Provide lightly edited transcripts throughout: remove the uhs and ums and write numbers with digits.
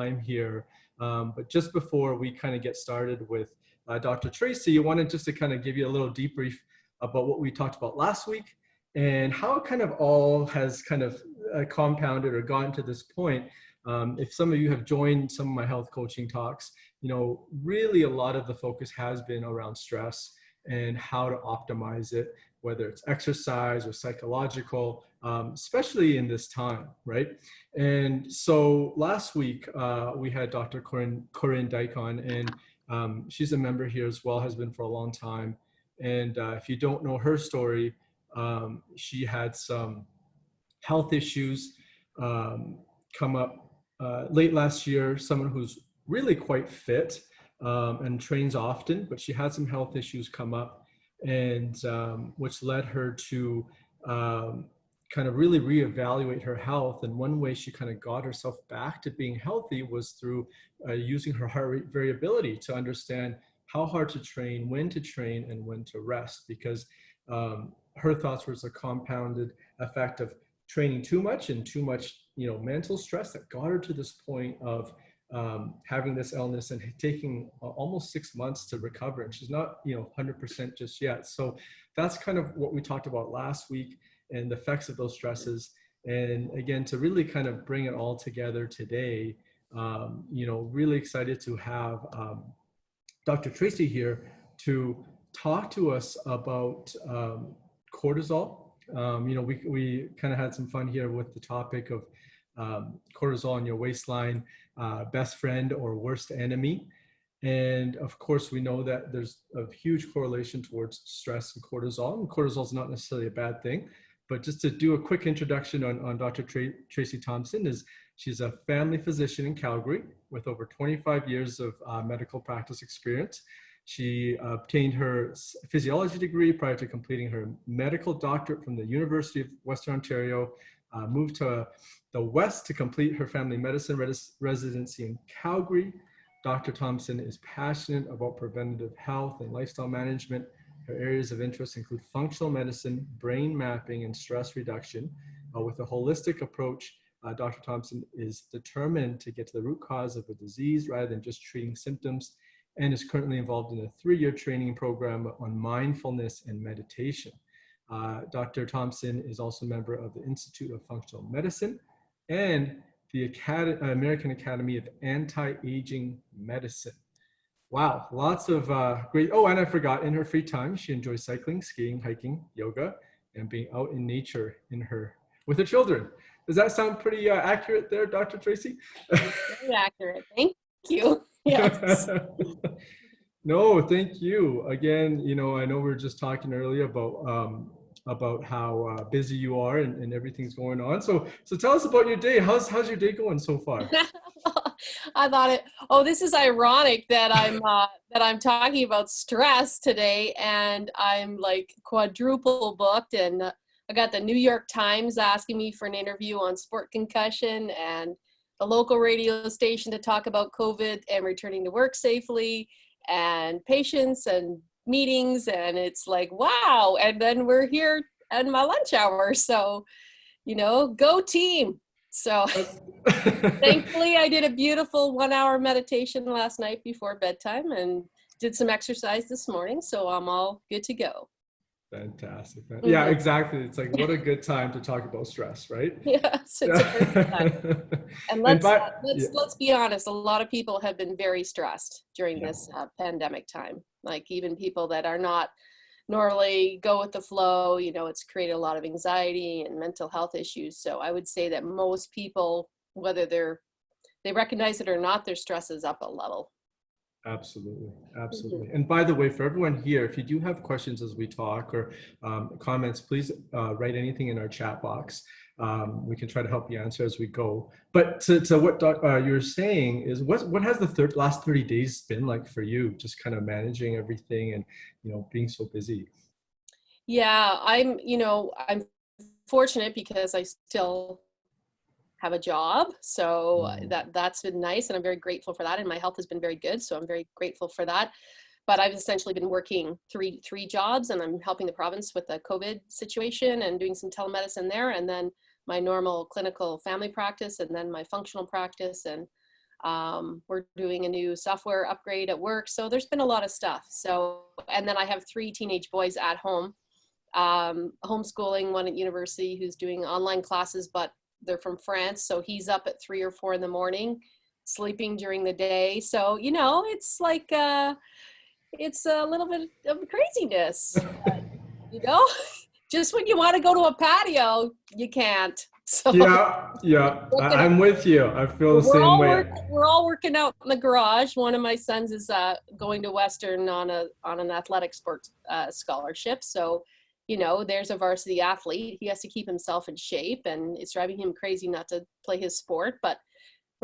time here. But just before we kind of get started with Dr. Tracy, I wanted just to kind of give you a little debrief about what we talked about last week and how it kind of all has kind of compounded or gotten to this point. If some of you have joined some of my health coaching talks, really a lot of the focus has been around stress and how to optimize it, whether it's exercise or psychological, especially in this time, right? And so last week, we had Dr. Corinne Dyke on, and she's a member here as well, has been for a long time. And if you don't know her story, she had some health issues come up late last year, someone who's really quite fit and trains often, but she had some health issues come up, and which led her to kind of really reevaluate her health. And one way she kind of got herself back to being healthy was through using her heart rate variability to understand how hard to train, when to train, and when to rest, because her thoughts was a compounded effect of training too much and too much, mental stress that got her to this point of having this illness and taking almost 6 months to recover. And she's not, 100% just yet. So that's kind of what we talked about last week and the effects of those stresses. And again, to really kind of bring it all together today, really excited to have Dr. Tracy here to talk to us about cortisol. We kind of had some fun here with the topic of cortisol in your waistline, best friend or worst enemy. And of course, we know that there's a huge correlation towards stress and cortisol. And cortisol is not necessarily a bad thing, but just to do a quick introduction on Dr. Tracy Thomson, she's a family physician in Calgary with over 25 years of medical practice experience. She obtained her physiology degree prior to completing her medical doctorate from the University of Western Ontario, moved to the West to complete her family medicine residency in Calgary. Dr. Thomson is passionate about preventative health and lifestyle management. Her areas of interest include functional medicine, brain mapping, and stress reduction. With a holistic approach, Dr. Thomson is determined to get to the root cause of a disease rather than just treating symptoms, and is currently involved in a 3-year training program on mindfulness and meditation. Dr. Thomson is also a member of the Institute of Functional Medicine and the American Academy of Anti-Aging Medicine. Wow, lots of great, and I forgot, in her free time, she enjoys cycling, skiing, hiking, yoga, and being out in nature with her children. Does that sound pretty accurate there, Dr. Tracy? Very accurate, thank you. Yes. No, thank you. Again, I know we were just talking earlier about how busy you are and everything's going on. So tell us about your day. How's your day going so far? I thought this is ironic that I'm talking about stress today, and I'm like quadruple booked, and I got the New York Times asking me for an interview on sport concussion, and the local radio station to talk about COVID and returning to work safely, and patients and meetings, and it's like, wow. And then we're here at my lunch hour, so go team. So thankfully I did a beautiful 1-hour meditation last night before bedtime and did some exercise this morning, so I'm all good to go. Fantastic. Yeah, exactly. It's like, what a good time to talk about stress, right? Yes, it's a great time. And let's be honest, a lot of people have been very stressed during this pandemic time. Like even people that are not normally go with the flow, it's created a lot of anxiety and mental health issues. So I would say that most people, whether they recognize it or not, their stress is up a level. Absolutely. And by the way, for everyone here, if you do have questions as we talk or comments, please write anything in our chat box. We can try to help you answer as we go. But to what you're saying is, what has the last 30 days been like for you, just kind of managing everything and being so busy? Yeah, I'm fortunate because I still have a job, so that's been nice, and I'm very grateful for that, and my health has been very good, so I'm very grateful for that. But I've essentially been working three jobs, and I'm helping the province with the COVID situation and doing some telemedicine there, and then my normal clinical family practice, and then my functional practice. And We're doing a new software upgrade at work. So there's been a lot of stuff. So, and then I have 3 teenage boys at home, homeschooling, one at university who's doing online classes, but they're from France. So he's up at 3 or 4 in the morning, sleeping during the day. So, you know, it's like, it's a little bit of craziness, you know, just when you want to go to a patio, you can't. So Yeah, I'm with you. I feel the same way. we're all working out in the garage. One of my sons is going to Western on an athletic sports scholarship. So, you know, there's a varsity athlete. He has to keep himself in shape, and it's driving him crazy not to play his sport. But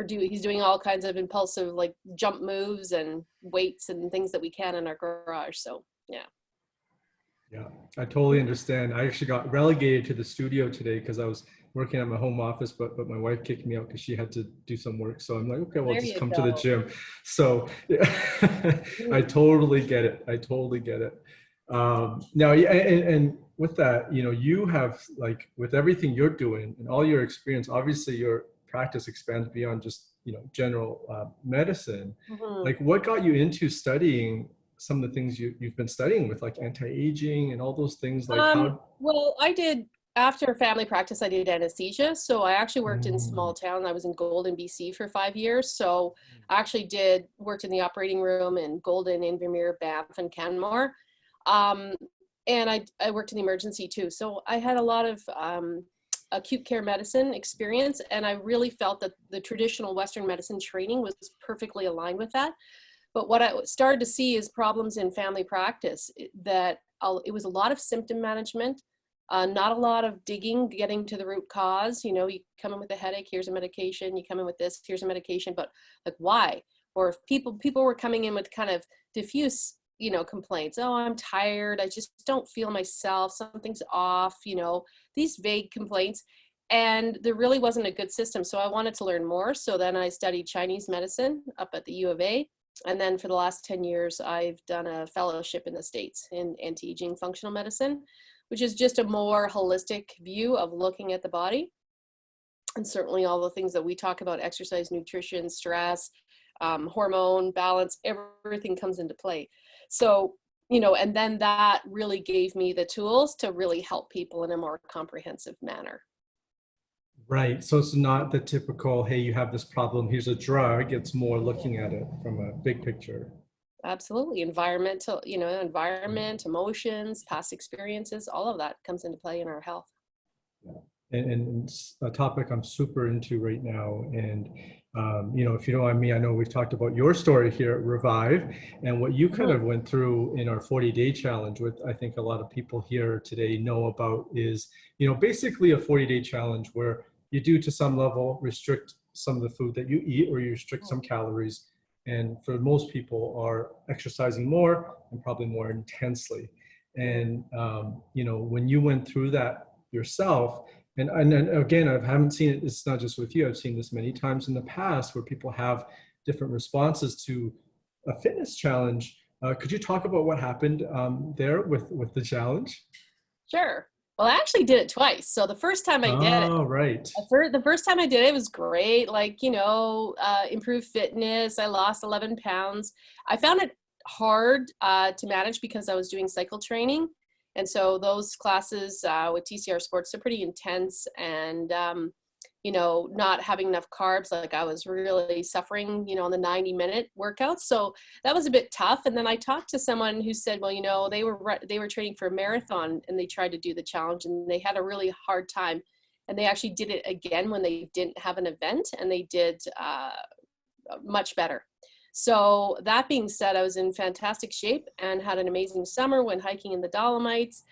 he's doing all kinds of impulsive, like, jump moves and weights and things that we can in our garage. So yeah. Yeah, I totally understand. I actually got relegated to the studio today because I was working at my home office, but my wife kicked me out because she had to do some work. So I'm like, okay, well, just come to the gym. So yeah, I totally get it. I totally get it. Now, yeah, and with that, you know, you have, like, with everything you're doing and all your experience, obviously your practice expands beyond just, you know, general medicine. Like, what got you into studying some of the things you've been studying with, like anti-aging and all those things? Like, how? Well, I did, after family practice, I did anesthesia. So I actually worked in small town. I was in Golden, BC for 5 years. So I actually worked in the operating room in Golden, Invermere, Banff, and Canmore. And I worked in the emergency too. So I had a lot of acute care medicine experience. And I really felt that the traditional Western medicine training was perfectly aligned with that. But what I started to see is problems in family practice, that it was a lot of symptom management, not a lot of digging, getting to the root cause. You know, you come in with a headache, here's a medication. You come in with this, here's a medication. But, like, why? Or if people were coming in with kind of diffuse, you know, complaints. Oh, I'm tired. I just don't feel myself. Something's off. You know, these vague complaints. And there really wasn't a good system. So I wanted to learn more. So then I studied Chinese medicine up at the U of A. And then for the last 10 years, I've done a fellowship in the States in anti-aging functional medicine, which is just a more holistic view of looking at the body. And certainly all the things that we talk about: exercise, nutrition, stress, hormone balance, everything comes into play. So, you know, and then that really gave me the tools to really help people in a more comprehensive manner. Right. So it's not the typical, hey, you have this problem, here's a drug. It's more looking at it from a big picture. Absolutely. Environmental, you know, environment, emotions, past experiences, all of that comes into play in our health. Yeah. And it's a topic I'm super into right now. And, you know, if you don't mind me, I know we've talked about your story here at Revive and what you kind of went through in our 40-day challenge, with, I think a lot of people here today know about, is, you know, basically a 40-day challenge where you do, to some level, restrict some of the food that you eat, or you restrict some calories. And for most people are exercising more and probably more intensely. And, you know, when you went through that yourself, and again, I haven't seen it, it's not just with you, I've seen this many times in the past where people have different responses to a fitness challenge. Could you talk about what happened there with the challenge? Sure. Well, I actually did it twice. So the first time I did it, right. The first time I did it was great. Like, you know, improved fitness. I lost 11 pounds. I found it hard to manage because I was doing cycle training. And so those classes with TCR Sports are pretty intense, and, you know, not having enough carbs, like I was really suffering, you know, on the 90-minute workouts. So that was a bit tough. And then I talked to someone who said, well, you know, they were training for a marathon and they tried to do the challenge and they had a really hard time. And they actually did it again when they didn't have an event, and they did much better. So that being said, I was in fantastic shape and had an amazing summer, went hiking in the Dolomites,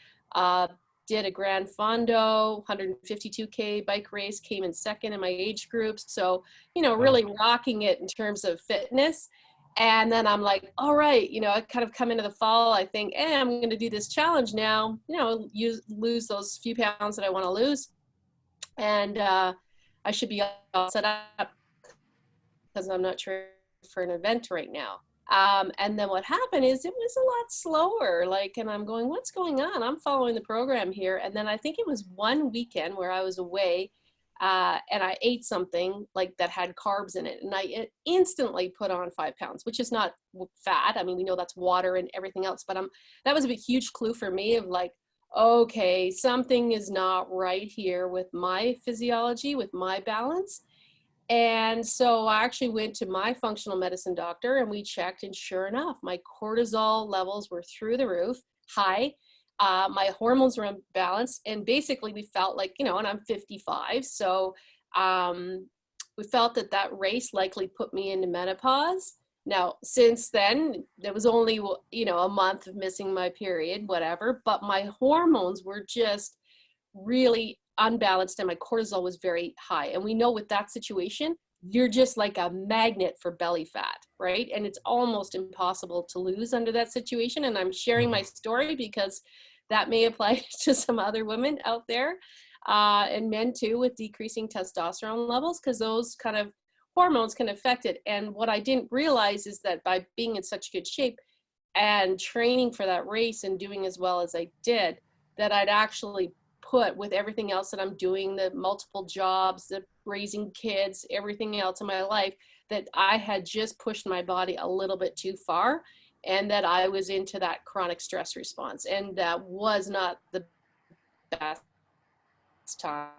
did a Grand Fondo, 152K bike race, came in second in my age group. So, you know, really rocking it in terms of fitness. And then I'm like, all right, you know, I kind of come into the fall, I think, hey, I'm going to do this challenge now, you know, lose those few pounds that I want to lose. And I should be all set up because I'm not sure for an event right now. And then what happened is it was a lot slower, like, and I'm going, what's going on? I'm following the program here. And then I think it was one weekend where I was away and I ate something like that had carbs in it, and I instantly put on 5 pounds, which is not fat. I mean, we know that's water and everything else, but that was a huge clue for me of like, okay, something is not right here with my physiology, with my balance. And so I actually went to my functional medicine doctor and we checked, and sure enough, my cortisol levels were through the roof, high. My hormones were imbalanced, and basically we felt like, you know, and I'm 55. So we felt that that race likely put me into menopause. Now, since then, there was only, you know, a month of missing my period, whatever, but my hormones were just really unbalanced and my cortisol was very high. And we know with that situation, you're just like a magnet for belly fat, right? And it's almost impossible to lose under that situation. And I'm sharing my story because that may apply to some other women out there, and men too, with decreasing testosterone levels, because those kind of hormones can affect it. And what I didn't realize is that by being in such good shape and training for that race and doing as well as I did, that I'd actually put with everything else that I'm doing, the multiple jobs, the raising kids, everything else in my life, that I had just pushed my body a little bit too far, and that I was into that chronic stress response. And that was not the best time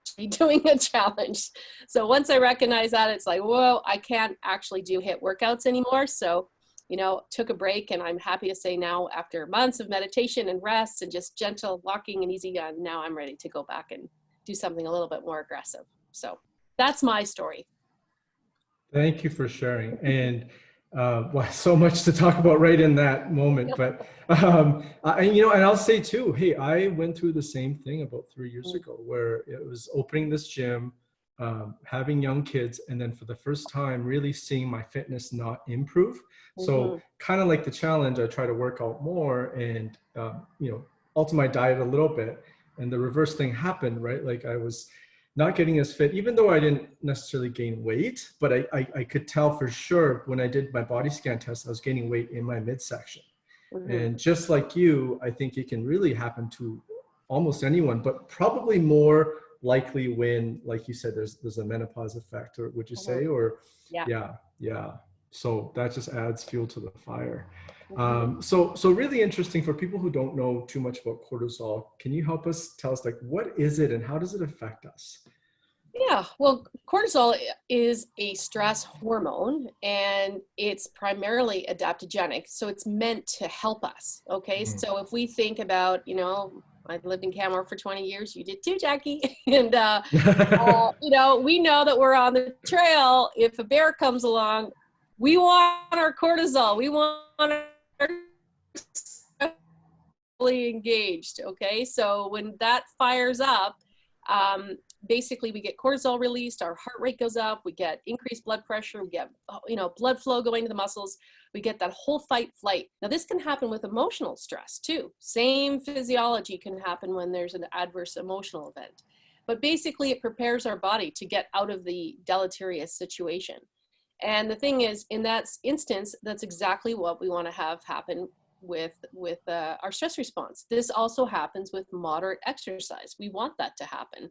to be doing a challenge. So once I recognized that, it's like, whoa, I can't actually do HIIT workouts anymore. So, you know, took a break, and I'm happy to say now, after months of meditation and rest and just gentle walking and easy, now I'm ready to go back and do something a little bit more aggressive. So that's my story. Thank you for sharing. And well, so much to talk about right in that moment. But you know, and I'll say too, hey, I went through the same thing about 3 years ago, where it was opening this gym, having young kids, and then for the first time, really seeing my fitness not improve. So kind of like the challenge, I try to work out more and you know, alter my diet a little bit. And the reverse thing happened, right? Like I was not getting as fit, even though I didn't necessarily gain weight, but I could tell for sure when I did my body scan test, I was gaining weight in my midsection. And just like you, I think it can really happen to almost anyone, but probably more likely when, like you said, there's a menopause effect, or would you say, or yeah. So that just adds fuel to the fire. So really interesting for people who don't know too much about cortisol. Can you help us tell us, like, what is it and how does it affect us? Yeah, well, cortisol is a stress hormone, and it's primarily adaptogenic. So it's meant to help us. Okay. So if we think about, you know, I've lived in Canmore for 20 years. You did too, Jackie. And, you know, we know that we're on the trail. If a bear comes along, we want our cortisol. We want our fully engaged. Okay. So when that fires up, basically we get cortisol released, our heart rate goes up, we get increased blood pressure, we get, you know, blood flow going to the muscles, we get that whole fight flight. Now this can happen with emotional stress too. Same physiology can happen when there's an adverse emotional event. But basically it prepares our body to get out of the deleterious situation. And the thing is, in that instance, that's exactly what we want to have happen with our stress response. This also happens with moderate exercise. We want that to happen.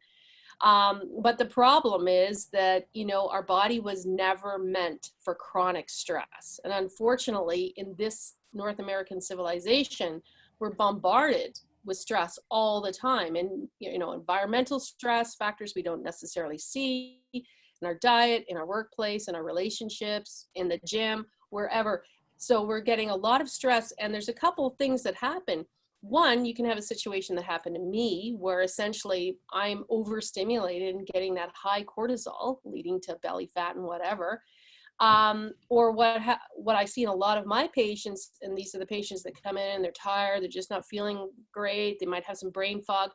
But the problem is that, you know, our body was never meant for chronic stress. And unfortunately, in this North American civilization, we're bombarded with stress all the time. And, you know, environmental stress factors we don't necessarily see in our diet, in our workplace, in our relationships, in the gym, wherever. So we're getting a lot of stress, and there's a couple of things that happen. One, you can have a situation that happened to me where essentially I'm overstimulated and getting that high cortisol leading to belly fat and whatever. Or what I see in a lot of my patients, and these are the patients that come in, they're tired, they're just not feeling great, they might have some brain fog,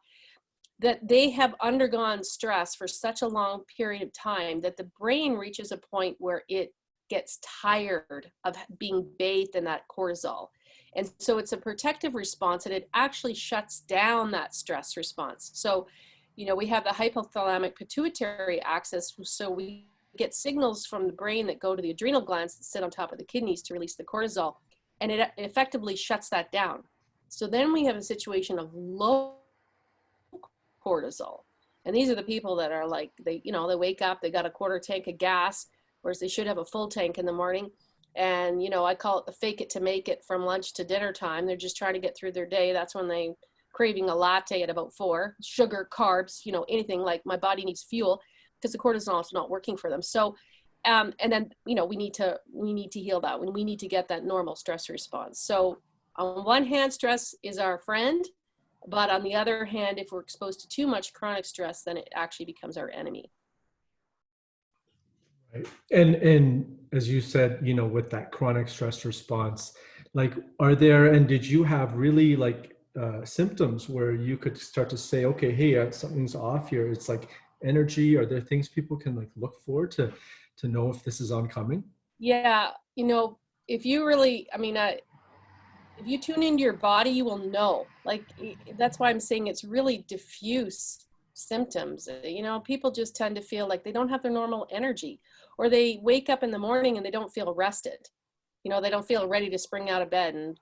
that they have undergone stress for such a long period of time that the brain reaches a point where it gets tired of being bathed in that cortisol. And so it's a protective response, and it actually shuts down that stress response. So, you know, we have the hypothalamic pituitary axis, so we get signals from the brain that go to the adrenal glands that sit on top of the kidneys to release the cortisol, and it effectively shuts that down. So then we have a situation of low cortisol. And these are the people that are like, they wake up, they got a quarter tank of gas, whereas they should have a full tank in the morning. And, I call it the fake it to make it from lunch to dinner time. They're just trying to get through their day. That's when they craving a latte at about 4, sugar, carbs, anything like my body needs fuel because the cortisol is not working for them. So, and then, we need to heal that when we need to get that normal stress response. So on one hand, stress is our friend, but on the other hand, if we're exposed to too much chronic stress, then it actually becomes our enemy. Right. And as you said, with that chronic stress response, like, did you have really like symptoms where you could start to say, okay, hey, something's off here? It's like energy. Are there things people can like look for to know if this is oncoming? Yeah. If you really, if you tune into your body, you will know. Like, that's why I'm saying it's really diffuse symptoms. People just tend to feel like they don't have their normal energy, or they wake up in the morning and they don't feel rested. They don't feel ready to spring out of bed and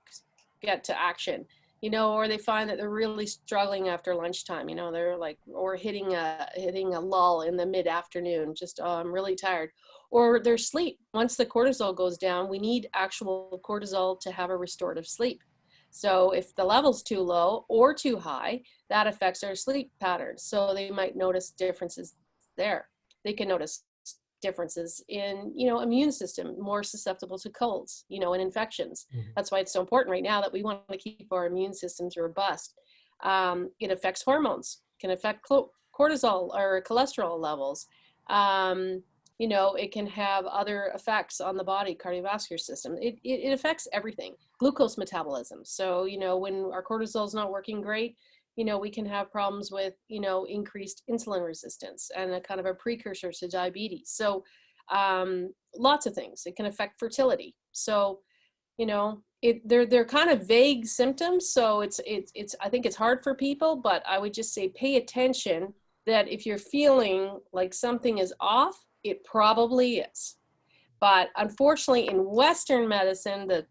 get to action, or they find that they're really struggling after lunchtime. They're like, or hitting a lull in the mid-afternoon, just, oh, I'm really tired. Or their sleep. Once the cortisol goes down, we need actual cortisol to have a restorative sleep. So if the level's too low or too high, that affects our sleep patterns. So they might notice differences there. They can notice differences in, immune system, more susceptible to colds, and infections. Mm-hmm. That's why it's so important right now that we want to keep our immune systems robust. It affects hormones, can affect cortisol or cholesterol levels. It can have other effects on the body, cardiovascular system. It affects everything. Glucose metabolism. So, when our cortisol is not working great, we can have problems with, increased insulin resistance and a kind of a precursor to diabetes. So lots of things. It can affect fertility. So, they're kind of vague symptoms. So I think it's hard for people, but I would just say pay attention that if you're feeling like something is off, it probably is. But unfortunately, in Western medicine, the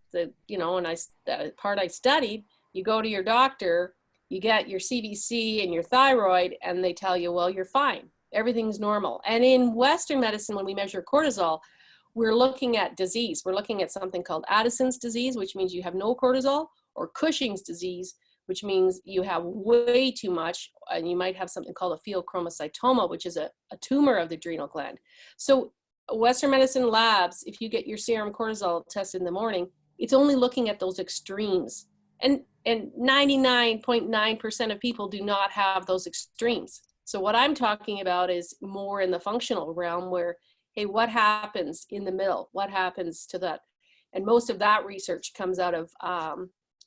part I studied, you go to your doctor, you get your CBC and your thyroid, and they tell you, well, you're fine. Everything's normal. And in Western medicine, when we measure cortisol, we're looking at disease. We're looking at something called Addison's disease, which means you have no cortisol, or Cushing's disease, which means you have way too much, and you might have something called a pheochromocytoma, which is a tumor of the adrenal gland. So Western medicine labs, if you get your serum cortisol test in the morning, it's only looking at those extremes. And 99.9% of people do not have those extremes. So what I'm talking about is more in the functional realm where, hey, what happens in the middle? What happens to that? And most of that research comes out of,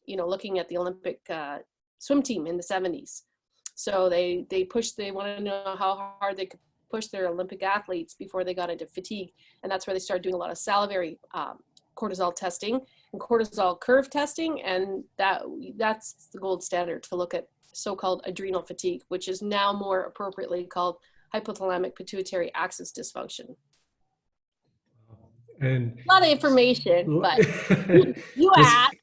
looking at the Olympic swim team in the 70s. So they wanted to know how hard they could push their Olympic athletes before they got into fatigue. And that's where they started doing a lot of salivary cortisol testing and cortisol curve testing. And that's the gold standard to look at so-called adrenal fatigue, which is now more appropriately called hypothalamic pituitary axis dysfunction. And a lot of information, but you asked.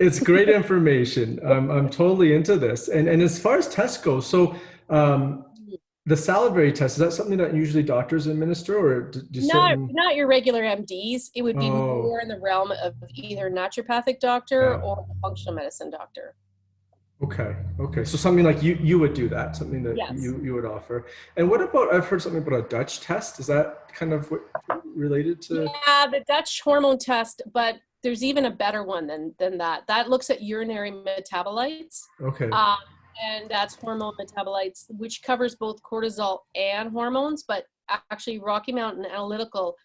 It's great information. I'm totally into this. And as far as tests go, so the salivary test, is that something that usually doctors administer, or not your regular MDs? It would be more in the realm of either naturopathic doctor or a functional medicine doctor. Okay. So something like you would do that, something that yes. you would offer. And what about, I've heard something about a Dutch test. Is that kind of related to? Yeah, the Dutch hormone test, but there's even a better one than that. That looks at urinary metabolites. Okay. And that's hormone metabolites, which covers both cortisol and hormones. But actually, Rocky Mountain Analytical,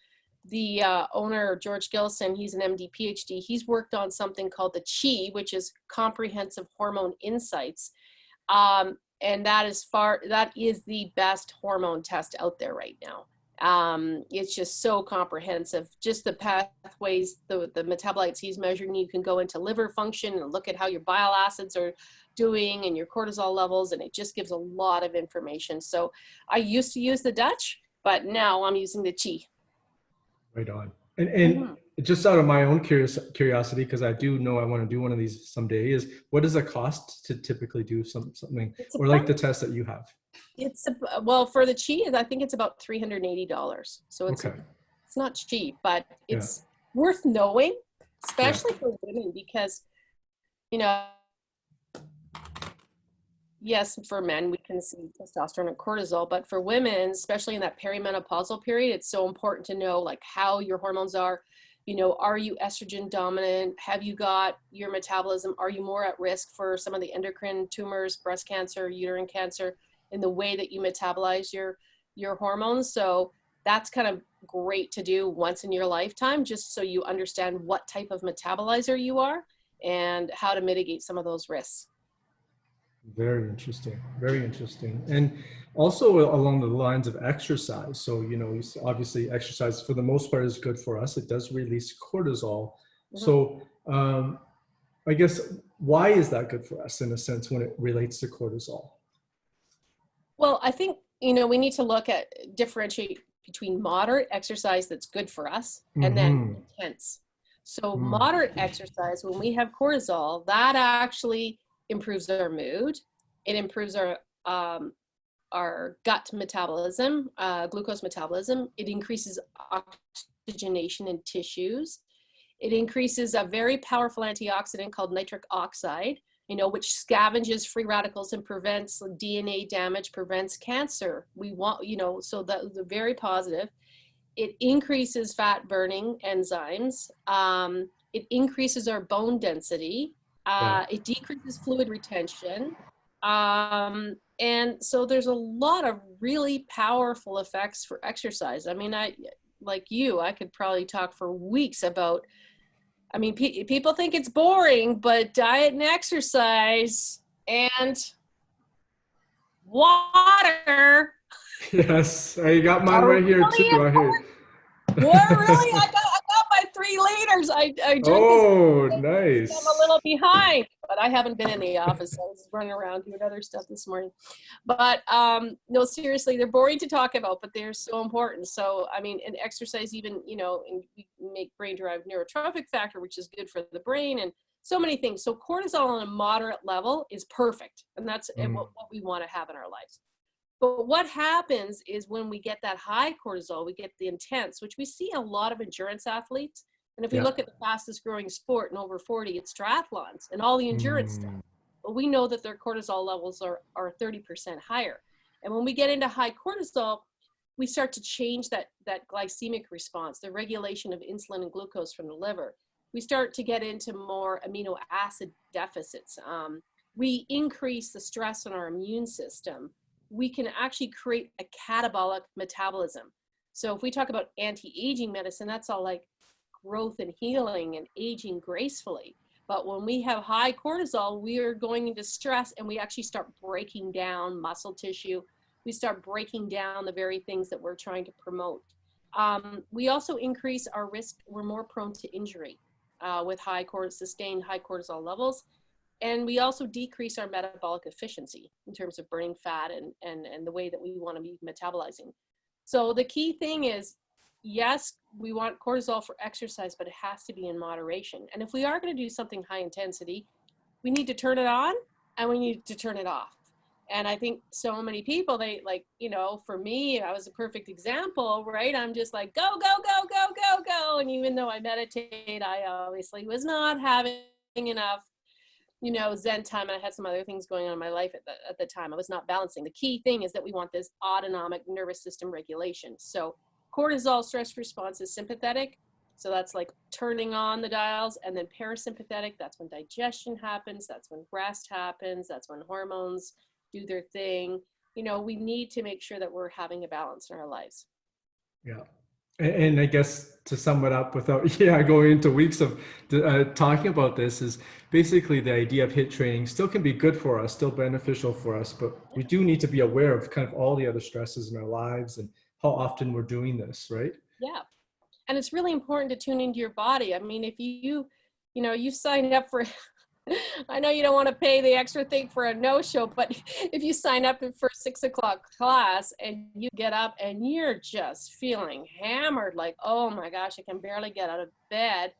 the owner, George Gilson, he's an MD, PhD. He's worked on something called the CHI, which is Comprehensive Hormone Insights. And that is the best hormone test out there right now. It's just so comprehensive. Just the pathways, the metabolites he's measuring, you can go into liver function and look at how your bile acids are doing and your cortisol levels, and it just gives a lot of information. So I used to use the Dutch, but now I'm using the CHI. Right on. And just out of my own curiosity, because I do know I want to do one of these someday, is what does it cost to typically do something or like the test that you have? Well, for the cheese, I think it's about $380. So Okay. it's not cheap, but Yeah. it's worth knowing, Yeah. especially for women, because, you know, yes, for men, we can see testosterone and cortisol, but for women, especially in that perimenopausal period, it's so important to know like how your hormones are. You know, are you estrogen dominant? Have you got your metabolism? Are you more at risk for some of the endocrine tumors, breast cancer, uterine cancer, in the way that you metabolize your hormones? So that's kind of great to do once in your lifetime, just so you understand what type of metabolizer you are and how to mitigate some of those risks. Very interesting. Very interesting. And also along the lines of exercise. So, obviously exercise for the most part is good for us. It does release cortisol. Mhm. So, I guess, why is that good for us in a sense when it relates to cortisol? Well, I think, we need to differentiate between moderate exercise that's good for us and then Mm-hmm. intense. So Mm. moderate exercise, when we have cortisol, that actually improves our mood. It improves our gut metabolism, glucose metabolism. It increases oxygenation in tissues. It increases a very powerful antioxidant called nitric oxide, which scavenges free radicals and prevents DNA damage, prevents cancer. We want, so that's very positive. It increases fat burning enzymes. It increases our bone density. Yeah. It decreases fluid retention. And so there's a lot of really powerful effects for exercise. I mean, I could probably talk for weeks about, people think it's boring, but diet and exercise and water Yes, I got mine are right here really too. I hear. important. What really? I got my 3 liters. I drink as Oh, I'm a nice. little behind, but I haven't been in the office. So I was running around doing other stuff this morning. But no, seriously, they're boring to talk about, but they're so important. So, and exercise even, and we make brain-derived neurotrophic factor, which is good for the brain, and so many things. So cortisol on a moderate level is perfect. And that's Mm. what we want to have in our lives. But what happens is when we get that high cortisol, we get the intense, which we see a lot of endurance athletes. And if we Yeah. look at the fastest growing sport in over 40, it's triathlons and all the endurance stuff. Mm. But we know that their cortisol levels are 30% higher. And when we get into high cortisol, we start to change that glycemic response, the regulation of insulin and glucose from the liver. We start to get into more amino acid deficits. We increase the stress on our immune system. We can actually create a catabolic metabolism. So if we talk about anti-aging medicine, that's all like growth and healing and aging gracefully. But when we have high cortisol, we are going into stress and we actually start breaking down muscle tissue. We start breaking down the very things that we're trying to promote. We also increase our risk. We're more prone to injury with sustained high cortisol levels. And we also decrease our metabolic efficiency in terms of burning fat and the way that we want to be metabolizing. So the key thing is, yes, we want cortisol for exercise, but it has to be in moderation. And if we are going to do something high intensity, we need to turn it on and we need to turn it off. And I think so many people, for me, I was a perfect example, right? I'm just like, go, go, go, go, go, go. And even though I meditate, I obviously was not having enough Zen time. And I had some other things going on in my life at the time. I was not balancing. The key thing is that we want this autonomic nervous system regulation. So cortisol stress response is sympathetic. So that's like turning on the dials, and then parasympathetic, that's when digestion happens. That's when rest happens. That's when hormones do their thing. We need to make sure that we're having a balance in our lives. Yeah. And I guess to sum it up without going into weeks of talking about this, is basically the idea of HIIT training still can be good for us, still beneficial for us, but we do need to be aware of kind of all the other stresses in our lives and how often we're doing this, right? Yeah. And it's really important to tune into your body. I mean, if you signed up for, I know you don't want to pay the extra thing for a no-show, but if you sign up for 6 o'clock class and you get up and you're just feeling hammered, like, oh my gosh, I can barely get out of bed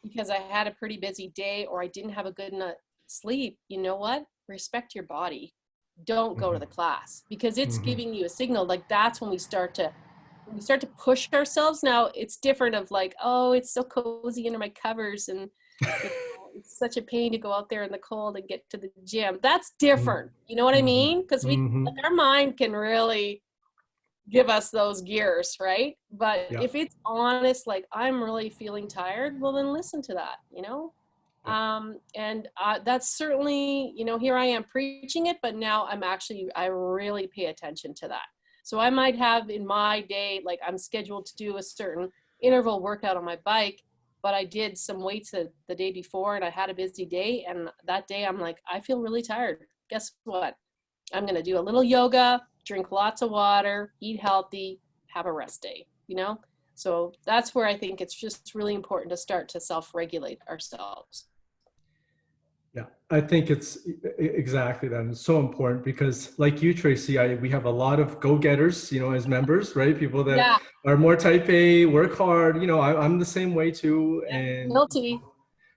because I had a pretty busy day or I didn't have a good enough sleep, you know what? Respect your body. don't go to the class, because it's giving you a signal. Like, that's when we start to push ourselves. Now it's different of like, oh, it's so cozy under my covers, and it's such a pain to go out there in the cold and get to the gym. That's different. You know what I mean? Because like, our mind can really give us those gears, right? But if it's honest, like, I'm really feeling tired, well, then listen to that, you know? That's certainly, you know, here I am preaching it, but now I really pay attention to that. So I might have in my day, like, I'm scheduled to do a certain interval workout on my bike, but I did some weights the day before and I had a busy day. And that day I'm like, I feel really tired. Guess what? I'm going to do a little yoga, drink lots of water, eat healthy, have a rest day, you know? So that's where I think it's just really important to start to self-regulate ourselves. Yeah, I think it's exactly that. And it's so important because, like you, Tracy, we have a lot of go-getters, you know, as members, right? People that are more type A, work hard. You know, I'm the same way too. And guilty.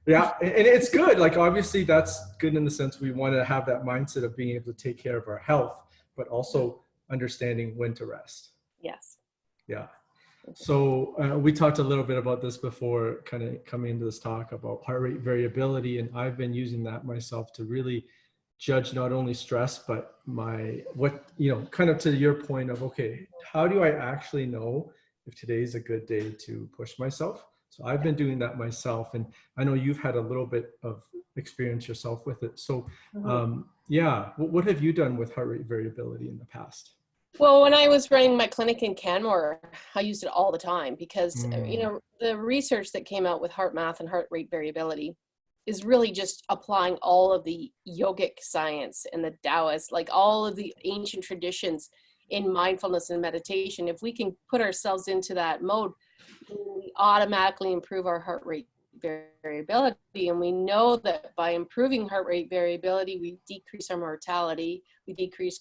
Yeah, and it's good. Like, obviously, that's good in the sense we want to have that mindset of being able to take care of our health, but also understanding when to rest. Yes. Yeah. So we talked a little bit about this before kind of coming into this talk about heart rate variability. And I've been using that myself to really judge not only stress, but kind of to your point of, okay, how do I actually know if today's a good day to push myself? So I've been doing that myself. And I know you've had a little bit of experience yourself with it. So what have you done with heart rate variability in the past? Well, when I was running my clinic in Canmore, I used it all the time because, you know, the research that came out with heart math and heart rate variability is really just applying all of the yogic science and the Taoist, like all of the ancient traditions in mindfulness and meditation. If we can put ourselves into that mode, we automatically improve our heart rate variability. And we know that by improving heart rate variability, we decrease our mortality, we decrease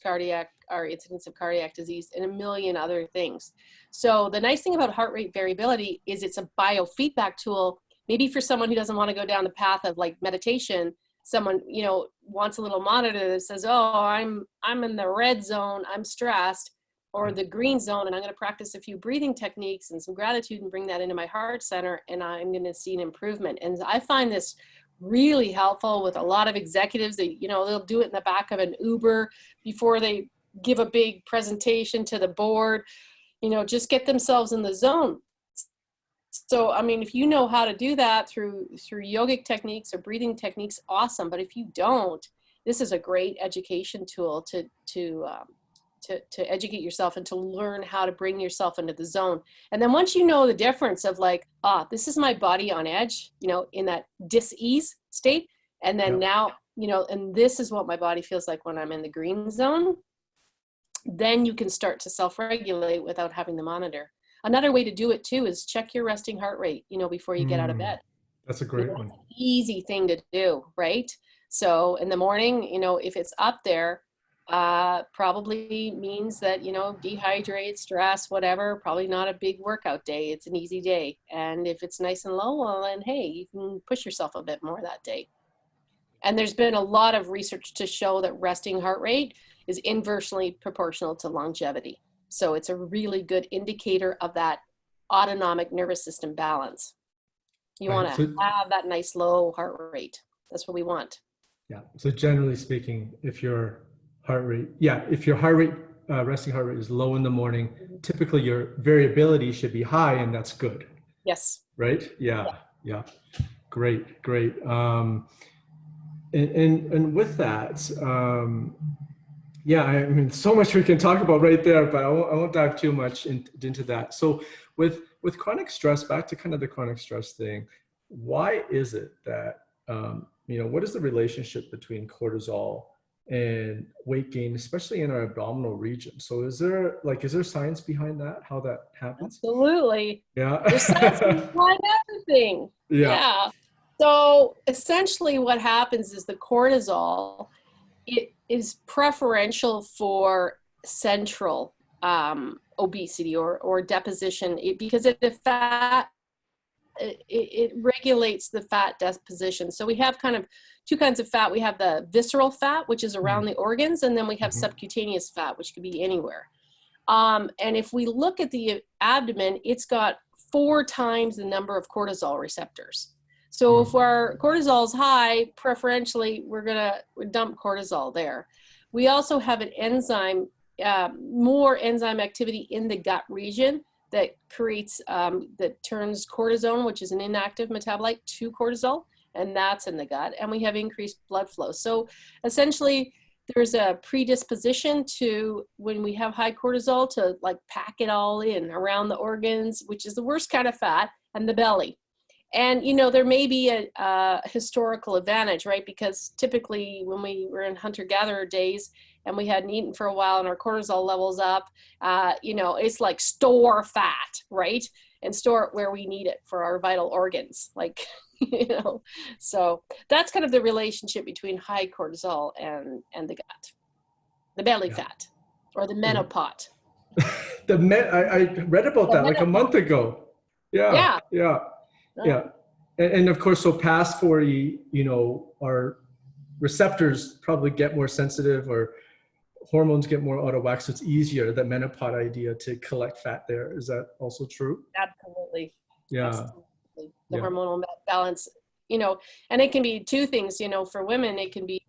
our incidence of cardiac disease, and a million other things. So the nice thing about heart rate variability is it's a biofeedback tool. Maybe for someone who doesn't want to go down the path of like meditation, someone, you know, wants a little monitor that says, oh, I'm in the red zone, I'm stressed, or the green zone, and I'm going to practice a few breathing techniques and some gratitude and bring that into my heart center, and I'm going to see an improvement. And I find this really helpful with a lot of executives. That, you know, they'll do it in the back of an Uber before they give a big presentation to the board, you know, just get themselves in the zone. So, I mean, if you know how to do that through yogic techniques or breathing techniques, awesome. But if you don't, this is a great education tool to educate yourself and to learn how to bring yourself into the zone. And then once you know the difference of like, this is my body on edge, you know, in that dis-ease state. And then now, you know, and this is what my body feels like when I'm in the green zone, then you can start to self-regulate without having the monitor. Another way to do it too is check your resting heart rate, you know, before you get out of bed. That's a great one. That's an easy thing to do, right? So in the morning, you know, if it's up there, probably means that, you know, dehydrated, stress, whatever, probably not a big workout day. It's an easy day. And if it's nice and low, well, then, hey, you can push yourself a bit more that day. And there's been a lot of research to show that resting heart rate is inversely proportional to longevity. So it's a really good indicator of that autonomic nervous system balance. You want to have that nice low heart rate. That's what we want. Yeah. So generally speaking, if your resting heart rate is low in the morning, typically your variability should be high, and that's good. Yes. Right? Yeah. Great. And with that, I mean, so much we can talk about right there, but I won't dive too much into that. So with chronic stress, back to kind of the chronic stress thing, why is it that, what is the relationship between cortisol and weight gain, especially in our abdominal region? So is there science behind that, how that happens? Absolutely. Yeah. There's science behind everything. Yeah. So essentially what happens is the cortisol, it is preferential for central obesity or deposition because it it regulates the fat deposition. So we have kind of two kinds of fat. We have the visceral fat, which is around the organs, and then we have subcutaneous fat, which could be anywhere. And if we look at the abdomen, it's got 4 times the number of cortisol receptors. So if our cortisol is high, preferentially, we're going to dump cortisol there. We also have an enzyme, more enzyme activity in the gut region that creates, that turns cortisone, which is an inactive metabolite, to cortisol, and that's in the gut. And we have increased blood flow. So essentially, there's a predisposition to, when we have high cortisol, to like pack it all in around the organs, which is the worst kind of fat, and the belly. And, you know, there may be a historical advantage, right? Because typically when we were in hunter-gatherer days and we hadn't eaten for a while and our cortisol levels up, you know, it's like store fat, right? And store it where we need it for our vital organs, like, you know. So that's kind of the relationship between high cortisol and the gut, the belly fat, or the menopot. I read about that like a month ago. Yeah. And of course, so past 40, you know, our receptors probably get more sensitive, or hormones get more out of whack, so it's easier, that menopause idea, to collect fat there. Is that also true? Absolutely. Yeah. Absolutely. The hormonal balance, you know, and it can be two things, you know. For women, it can be,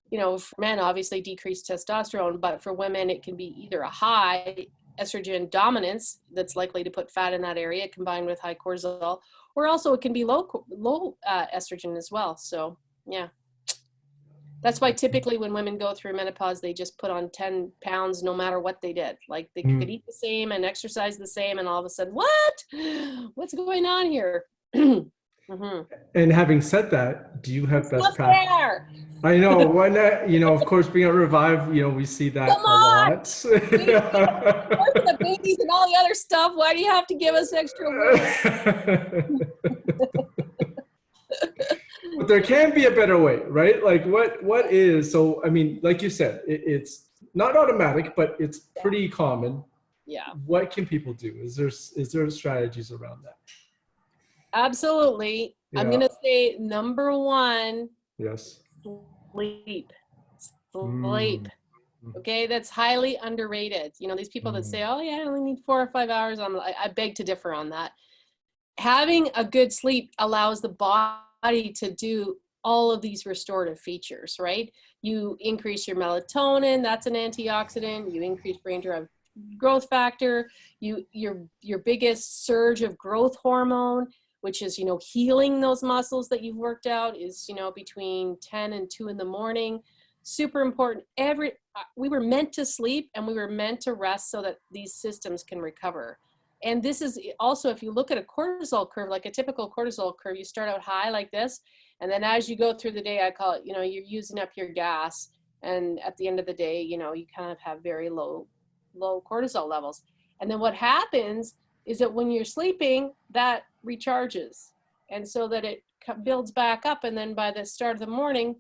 you know, for men, obviously decreased testosterone, but for women, it can be either a high estrogen dominance that's likely to put fat in that area combined with high cortisol, or also it can be low estrogen as well. So yeah, that's why typically when women go through menopause, they just put on 10 pounds no matter what they did. Like they could eat the same and exercise the same, and all of a sudden, what's going on here? And having said that, do you have best practice? I know, when you know, of course, being a Revive, you know, we see that a lot. The babies and all the other stuff. Why do you have to give us extra weight? But there can be a better way, right? Like what is, so, I mean, like you said, it's not automatic, but it's pretty common. Yeah. What can people do? Is there strategies around that? Absolutely. Yeah. I'm going to say number 1. Yes. Sleep. Okay, that's highly underrated. You know, these people that say, oh yeah, I only need 4 or 5 hours, I beg to differ on that. Having a good sleep allows the body to do all of these restorative features, right? You increase your melatonin, that's an antioxidant. You increase brain-derived growth factor. Your biggest surge of growth hormone, which is, you know, healing those muscles that you've worked out, is, you know, between 10 and 2 in the morning. Super important. We were meant to sleep and we were meant to rest so that these systems can recover. And this is also, if you look at a cortisol curve, like a typical cortisol curve, you start out high like this, and then as you go through the day, I call it, you know, you're using up your gas, and at the end of the day, you know, you kind of have very low cortisol levels. And then what happens is that when you're sleeping, that recharges, and so that it builds back up, and then by the start of the morning,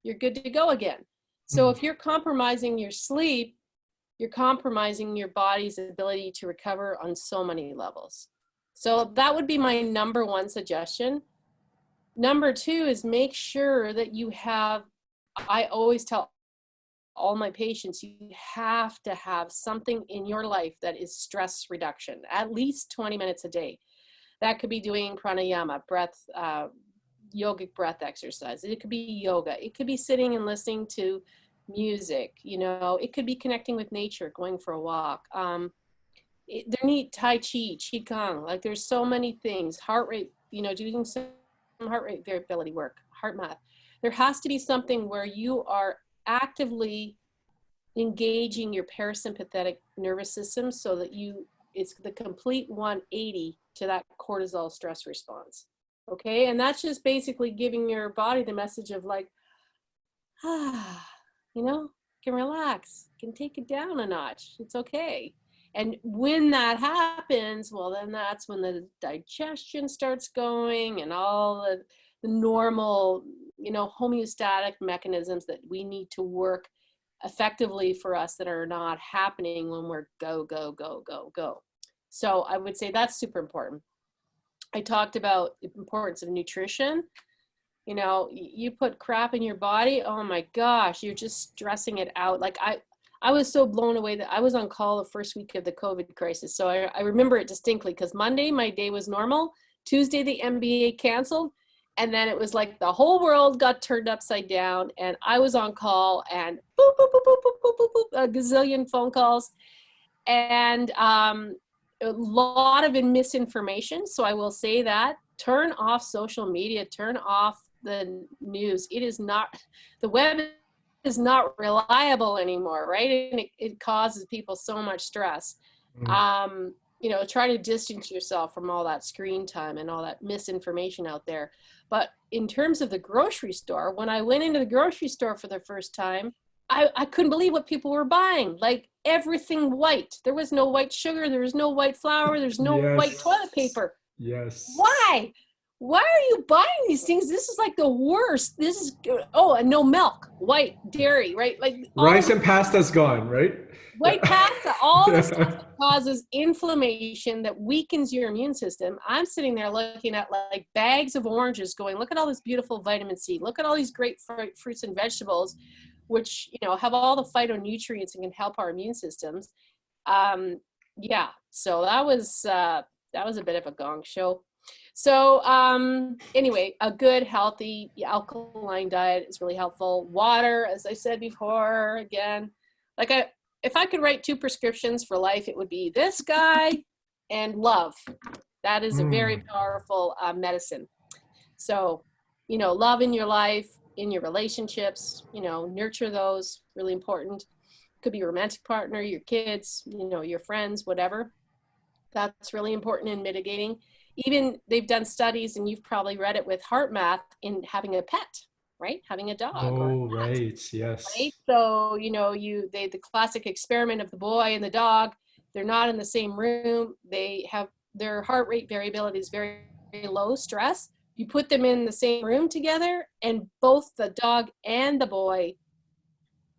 you're good to go again. So if you're compromising your sleep, you're compromising your body's ability to recover on so many levels. So that would be my number 1 suggestion. Number 2 is make sure that you have, I always tell all my patients, you have to have something in your life that is stress reduction, at least 20 minutes a day. That could be doing pranayama, breath, yogic breath exercise. It could be yoga. It could be sitting and listening to music. You know, it could be connecting with nature, going for a walk. There need Tai Chi, Qigong. Like there's so many things. Heart rate, you know, doing some heart rate variability work, heart math. There has to be something where you are actively engaging your parasympathetic nervous system so that it's the complete 180 to that cortisol stress response. Okay, and that's just basically giving your body the message of like, you know, can relax, can take it down a notch. It's okay. And when that happens, well, then that's when the digestion starts going and all the normal, you know, homeostatic mechanisms that we need to work effectively for us that are not happening when we're go. So I would say that's super important. I talked about the importance of nutrition. You know, you put crap in your body, oh my gosh, you're just stressing it out. Like I was so blown away that I was on call the first week of the COVID crisis. So I remember it distinctly because Monday, my day was normal. Tuesday, the NBA canceled. And then it was like the whole world got turned upside down and I was on call and boop, boop, boop, boop, boop, boop, boop, boop, a gazillion phone calls and a lot of misinformation. So I will say that turn off social media, turn off the news. It is not, the web is not reliable anymore, right? And it causes people so much stress. You know, try to distance yourself from all that screen time and all that misinformation out there. But in terms of the grocery store, when I went into the grocery store for the first time, I couldn't believe what people were buying. Like everything white. There was no white sugar. There was no white flour. There's no white toilet paper. Yes. Why? Why are you buying these things? This is like the worst. This is, oh, and no milk, white, dairy, right? Like rice and pasta's gone, right? White pasta, all the stuff that causes inflammation that weakens your immune system. I'm sitting there looking at like bags of oranges going, look at all this beautiful vitamin C. Look at all these great fruits and vegetables, which, you know, have all the phytonutrients and can help our immune systems. Yeah, so that was a bit of a gong show. So anyway, a good, healthy, alkaline diet is really helpful. Water, as I said before, again, like if I could write 2 prescriptions for life, it would be this guy and love. That is a very powerful medicine. So, you know, love in your life, in your relationships, you know, nurture those, really important. Could be your romantic partner, your kids, you know, your friends, whatever. That's really important in mitigating. Even they've done studies, and you've probably read it with Heart Math, in having a pet, right? Having a dog. Oh, right. Yes. Right. So, you know, the classic experiment of the boy and the dog, they're not in the same room. They have their heart rate variability is very, very low stress. You put them in the same room together and both the dog and the boy,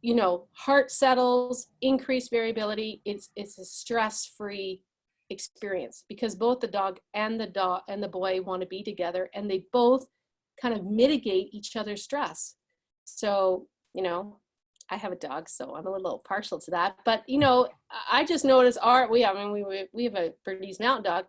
you know, heart settles, increased variability. It's a stress-free experience because both the dog and the boy want to be together and they both kind of mitigate each other's stress. So, you know, I have a dog, so I'm a little partial to that. But, you know, I just noticed we have a Bernese Mountain Dog.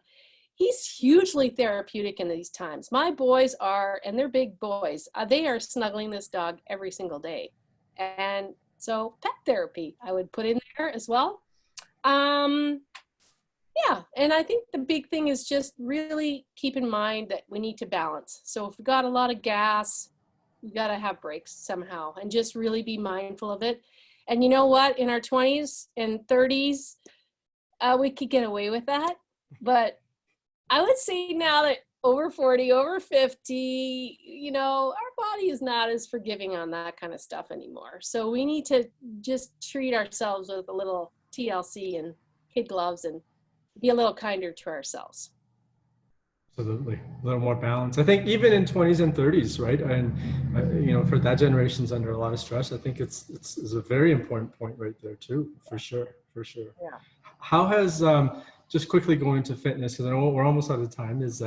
He's hugely therapeutic in these times. My boys and they're big boys. They are snuggling this dog every single day. And so pet therapy, I would put in there as well. Yeah, and I think the big thing is just really keep in mind that we need to balance. So if we've got a lot of gas, we got to have breaks somehow and just really be mindful of it. And you know what? In our 20s and 30s, we could get away with that. But I would say now that over 40, over 50, you know, our body is not as forgiving on that kind of stuff anymore. So we need to just treat ourselves with a little TLC and kid gloves and be a little kinder to ourselves. Absolutely. A little more balance. I think even in 20s and 30s, right? And, you know, for that generation's under a lot of stress, I think it's a very important point right there too, for sure. Yeah. How has, just quickly going to fitness, because I know we're almost out of time, is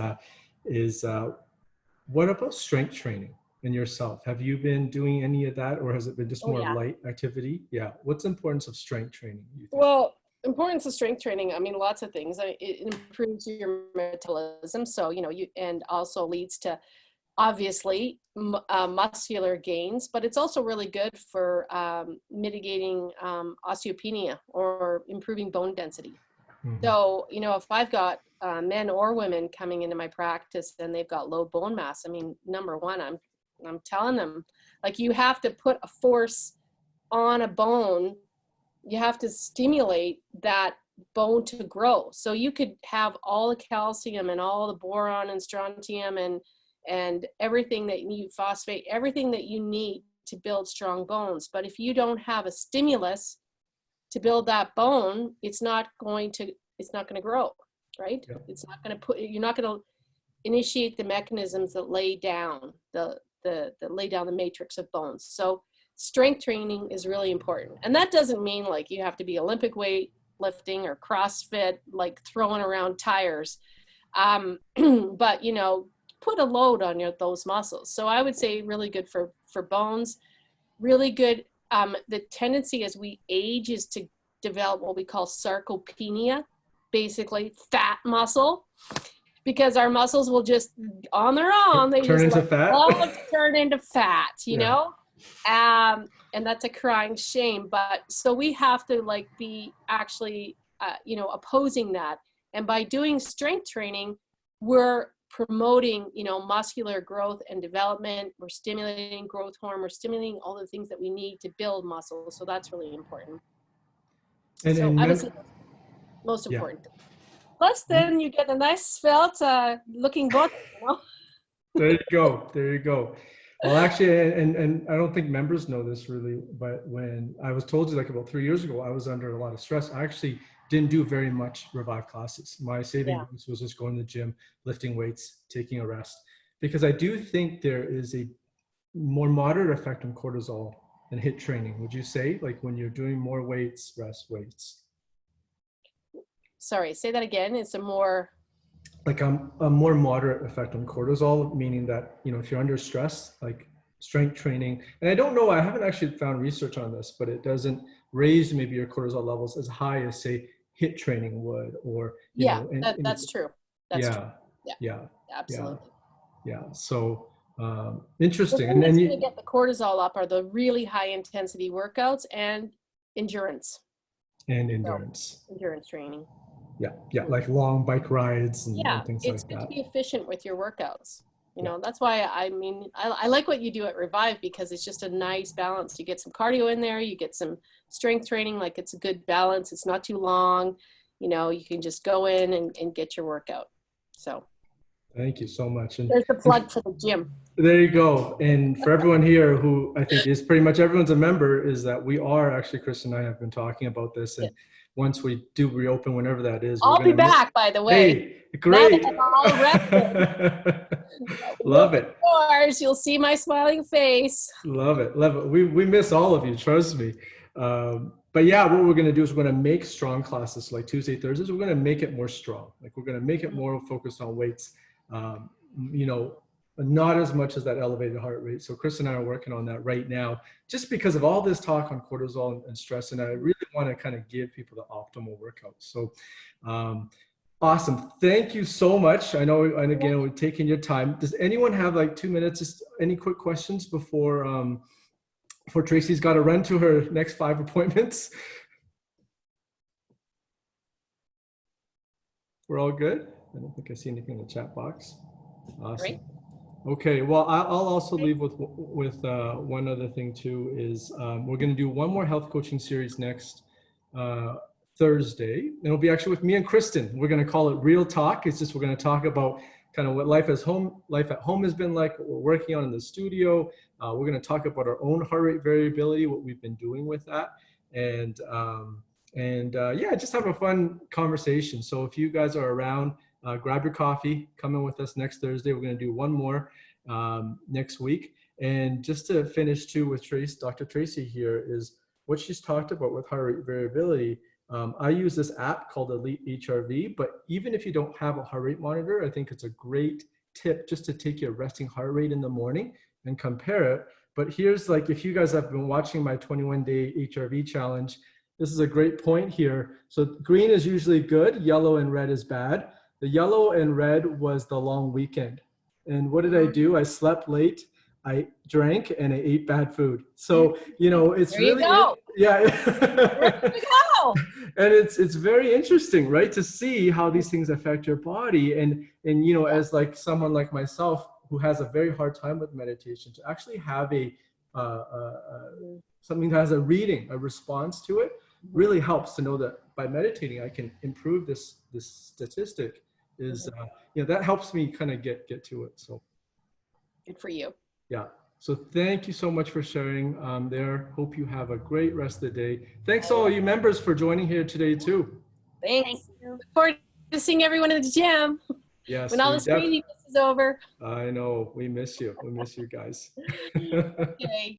what about strength training in yourself? Have you been doing any of that or has it been just more light activity? Yeah. What's the importance of strength training? You think? Well, importance of strength training, I mean, lots of things. It improves your metabolism. So, you know, and also leads to obviously muscular gains, but it's also really good for mitigating osteopenia or improving bone density. Mm-hmm. So, you know, if I've got men or women coming into my practice and they've got low bone mass, I mean, number one, I'm telling them, like, you have to put a force on a bone. You have to stimulate that bone to grow. So you could have all the calcium and all the boron and strontium and everything that you phosphate, everything that you need to build strong bones. But if you don't have a stimulus to build that bone, it's not going to grow, right? Yeah. It's not going to you're not going to initiate the mechanisms that lay down the matrix of bones. So strength training is really important. And that doesn't mean like you have to be Olympic weight lifting or CrossFit, like throwing around tires. But, you know, put a load on those muscles. So I would say really good for bones, really good. The tendency as we age is to develop what we call sarcopenia, basically fat muscle, because our muscles will just on their own, they Turn just into like fat. love to turn into fat, you Yeah. know? And that's a crying shame. But so we have to like be actually, you know, opposing that. And by doing strength training, we're promoting, you know, muscular growth and development. We're stimulating growth hormone. We're stimulating all the things that we need to build muscle. So that's really important. So I would say most yeah. important. Plus, then you get a nice svelte looking body, you know? There you go. There you go. Well, actually, and I don't think members know this really, but when I was told you like about 3 years ago, I was under a lot of stress. I actually didn't do very much Revive classes. My saving grace was just going to the gym, lifting weights, taking a rest, because I do think there is a more moderate effect on cortisol than HIIT training. Would you say, like when you're doing more weights, rest weights? Sorry, say that again. It's a more like a more moderate effect on cortisol, meaning that, you know, if you're under stress, like strength training, and I don't know, I haven't actually found research on this, but it doesn't raise maybe your cortisol levels as high as say HIIT training would, or, you know, that's true. That's true. Yeah. Absolutely. Yeah. So The interesting. thing And then that's going to get the cortisol up are the really high intensity workouts and endurance. endurance. So, endurance training. Yeah, like long bike rides and things like that. It's good to be efficient with your workouts. You know, that's why, I mean, I like what you do at Revive, because it's just a nice balance. You get some cardio in there, you get some strength training, like it's a good balance. It's not too long. You know, you can just go in and get your workout. So thank you so much. And there's the plug for the gym. there you go. And for everyone here who I think is pretty much everyone's a member, is that we are actually, Chris and I have been talking about this. And once we do reopen, whenever that is, I'll be back, by the way. Hey, great. Now that I'm all rested. Love it. Doors, you'll see my smiling face. Love it. Love it. We miss all of you, trust me. But yeah, what we're going to do is we're going to make strong classes like Tuesday, Thursdays. We're going to make it more strong. Like we're going to make it more focused on weights. You know, not as much as that elevated heart rate. So Chris and I are working on that right now, just because of all this talk on cortisol and stress. And I really want to kind of give people the optimal workout. So awesome. Thank you so much. I know, and again, we're taking your time. Does anyone have like 2 minutes, just any quick questions before Tracy's got to run to her next 5 appointments? We're all good? I don't think I see anything in the chat box. Awesome. Great. Okay, well, I'll also leave with one other thing too, is we're going to do one more health coaching series next Thursday. And it'll be actually with me and Kristen. We're going to call it Real Talk. It's just we're going to talk about kind of what life at home has been like, what we're working on in the studio. We're going to talk about our own heart rate variability, what we've been doing with that, and yeah, just have a fun conversation. So if you guys are around, grab your coffee, come in with us next Thursday. We're going to do one more next week. And just to finish too with Dr. Tracy here, is what she's talked about with heart rate variability. I use this app called Elite HRV, but even if you don't have a heart rate monitor, I think it's a great tip just to take your resting heart rate in the morning and compare it. But here's, like, if you guys have been watching my 21-day HRV challenge, this is a great point here. So green is usually good, yellow and red is bad. The yellow and red was the long weekend. And what did I do? I slept late, I drank, and I ate bad food. So, you know, it's there you go. Yeah. There you go. And it's very interesting, right? To see how these things affect your body. And you know, as like someone like myself who has a very hard time with meditation, to actually have something that has a response to it, really helps to know that by meditating, I can improve this statistic. Is you know, that helps me kind of get to it. So good for you. Yeah. So thank you so much for sharing there. Hope you have a great rest of the day. Thanks all you members for joining here today too. Thanks. Look forward to seeing everyone in the gym. Yes. When all this craziness is over. I know. We miss you. We miss you guys. Okay.